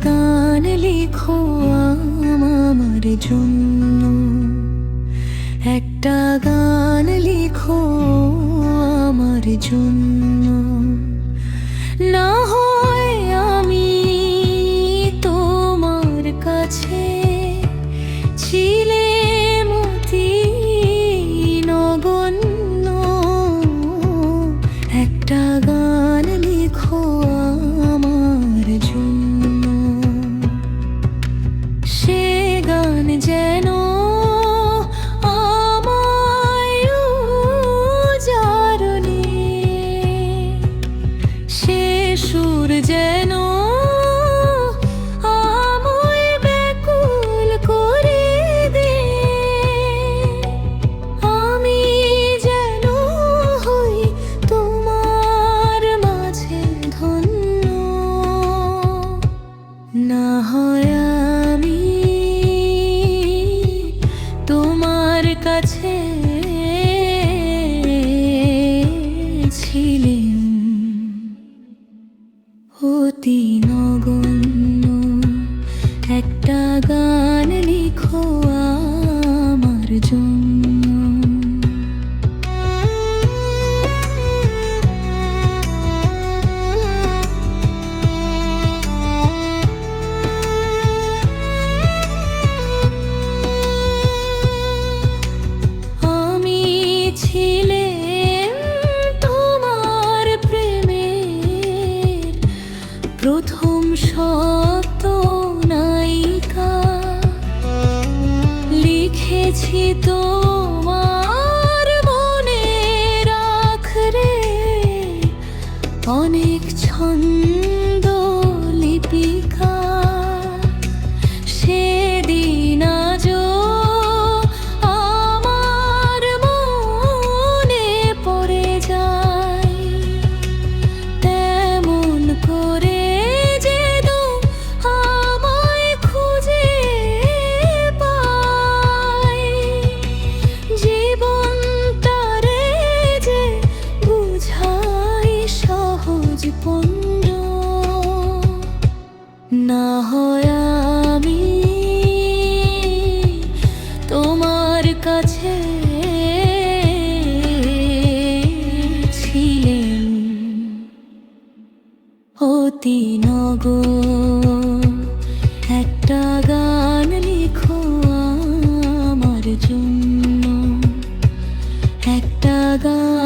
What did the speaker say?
গান লিখো আমার জন্য, একটা গান লিখো আমার জন্য। না হয় আমি তোমার কাছে ছিলে মতি নগণ্য, একটা গান লিখো আমার জন্য। সে গান যেন আমায় উজাড়লে, সে সুর যেন আমায় ব্যাকুল করে দে। আমি যেন হই তোমার মাঝে ধন্য, না হয় আমি তোমার কাছে ছিলেন অতি নগণ্য, একটা গান লিখো আমার জন্য। আমি ছিলেন তোমার প্রেমের প্রথম শব্দ নায়িকা, লিখেছি তোমার মনে রাখরে অনেক ছন্দ লিপিকা। সেদিন আজও আমার মনে পড়ে যায়, তেমন করে যেন আমায় খুঁজে পায়। জীবনটারে যে বুঝাই সহজ পণ্য, না হয় আমি তোমার কাছে ছিলেন অতি নগণ্য, একটা গান লিখো আমার জন্য, একটা গান